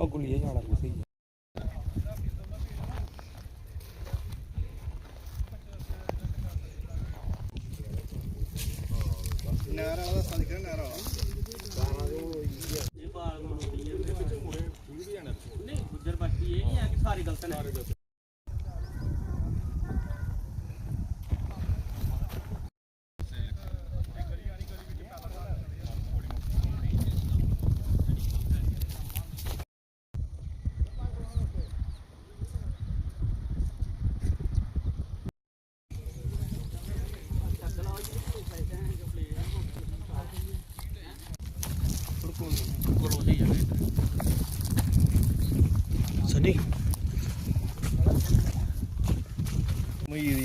अगू लिए जाना सही है। सारी गलत है। सनी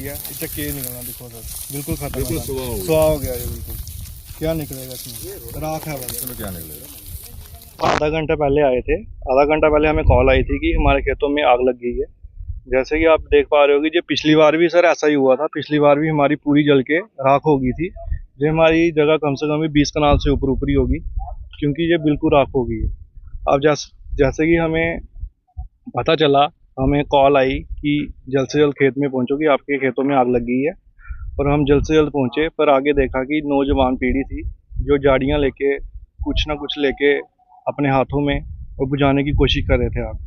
है चक्के निकलना, देखो सर बिल्कुल खत्म, बिल्कुल सुहा हो गया ये, बिल्कुल क्या निकलेगा इसमें, राख है बस। क्या निकलेगा। आधा घंटा पहले आए थे, आधा घंटा पहले हमें कॉल आई थी कि हमारे खेतों में आग लग गई है। जैसे कि आप देख पा रहे हो कि जो पिछली बार भी सर ऐसा ही हुआ था, पिछली बार भी हमारी पूरी जल के राख हो गई थी। जो हमारी जगह कम से कम 20 कनाल से ऊपर ऊपर ही होगी, क्योंकि ये बिल्कुल राख हो गई है। अब जैसे कि हमें पता चला, हमें कॉल आई कि जल्द से जल्द खेत में पहुंचो कि आपके खेतों में आग लग गई है। और हम जल्द से जल्द पहुंचे, पर आगे देखा कि नौजवान पीढ़ी थी जो झाड़ियाँ लेके कुछ ना कुछ लेके अपने हाथों में और बुझाने की कोशिश कर रहे थे आग।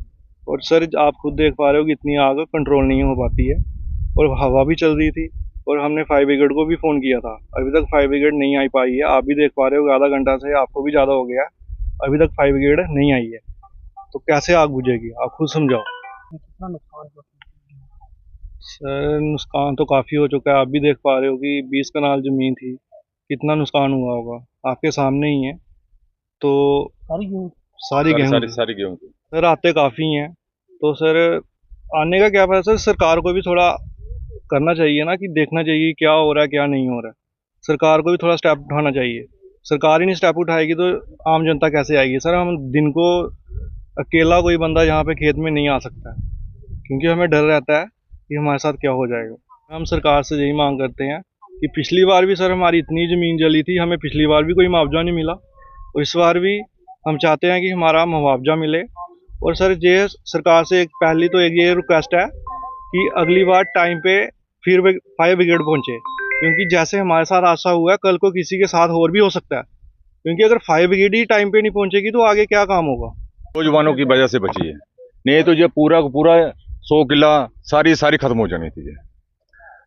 और सर आप खुद देख पा रहे हो कि इतनी आग कंट्रोल नहीं हो पाती है, और हवा भी चल रही थी। और हमने फायर ब्रिगेड को भी फ़ोन किया था, अभी तक फायर ब्रिगेड नहीं आई पाई है। आप भी देख पा रहे हो, आधा घंटा से आपको भी ज़्यादा हो गया, अभी तक फायर ब्रिगेड नहीं आई है। तो कैसे आग बुझेगी, आप खुद समझाओ। कितना नुकसान सर नुकसान तो काफ़ी हो चुका है, आप भी देख पा रहे हो कि 20 कनाल ज़मीन थी, कितना नुकसान हुआ होगा आपके सामने ही है। तो सारी सारी गेहूँ सारी गेहूँ की। सर आते काफ़ी हैं, तो सर आने का क्या पता सर, सरकार को भी थोड़ा करना चाहिए ना, कि देखना चाहिए क्या हो रहा है क्या नहीं हो रहा है। सरकार को भी थोड़ा स्टेप उठाना चाहिए। सरकार ही नहीं स्टेप उठाएगी तो आम जनता कैसे आएगी। सर हम दिन को अकेला कोई बंदा यहाँ पे खेत में नहीं आ सकता है, क्योंकि हमें डर रहता है कि हमारे साथ क्या हो जाएगा। हम सरकार से यही मांग करते हैं कि पिछली बार भी सर हमारी इतनी ज़मीन जली थी, हमें पिछली बार भी कोई मुआवजा नहीं मिला, और इस बार भी हम चाहते हैं कि हमारा मुआवजा मिले। और सर ये सरकार से एक पहली तो एक ये रिक्वेस्ट है कि अगली बार टाइम पे फिर फायर ब्रिगेड पहुंचे, क्योंकि जैसे हमारे साथ हादसा हुआ है, कल को किसी के साथ और भी हो सकता है। क्योंकि अगर फायर ब्रिगेड ही टाइम पे नहीं पहुंचेगी तो आगे क्या काम होगा। नौजवानों की वजह से बची है, नहीं तो ये पूरा पूरा 100 किला सारी खत्म हो जानी थी।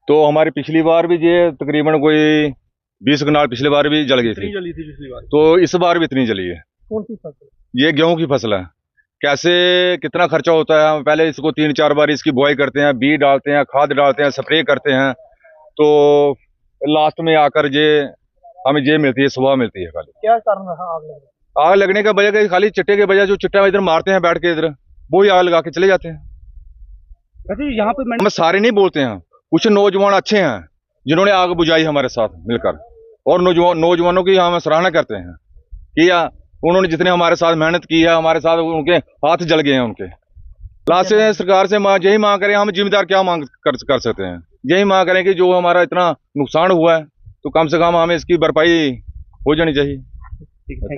तो हमारी पिछली बार भी ये तकरीबन कोई 20 कनाल पिछली बार भी जल गई थी, पिछली बार। तो इस बार भी इतनी जली है। कौन सी फसल? ये गेहूं की फसल है। कैसे कितना खर्चा होता है, हम पहले इसको 3-4 बार इसकी बुआई करते हैं, बीज डालते हैं, खाद डालते हैं, स्प्रे करते हैं, तो लास्ट में आकर ये हमें ये मिलती है, सुबह मिलती है। खाली क्या कारण रहा आग लगने? आग लगने का वजह खाली चिट्टे के वजह, जो चिट्टा इधर मारते हैं बैठ के इधर, वो ही आग लगा के चले जाते हैं। वैसे यहाँ पे हम सारे नहीं बोलते हैं, कुछ नौजवान अच्छे हैं जिन्होंने आग बुझाई हमारे साथ मिलकर, और नौजवानों की हम सराहना करते हैं कि उन्होंने जितने हमारे साथ मेहनत की है, हमारे साथ उनके हाथ जल गए हैं उनके। लास्ट से सरकार से यही मांग करें, हम जिम्मेदार क्या मांग कर सकते हैं, यही मांग करें कि जो हमारा इतना नुकसान हुआ है तो कम से कम हमें इसकी भरपाई हो जानी चाहिए।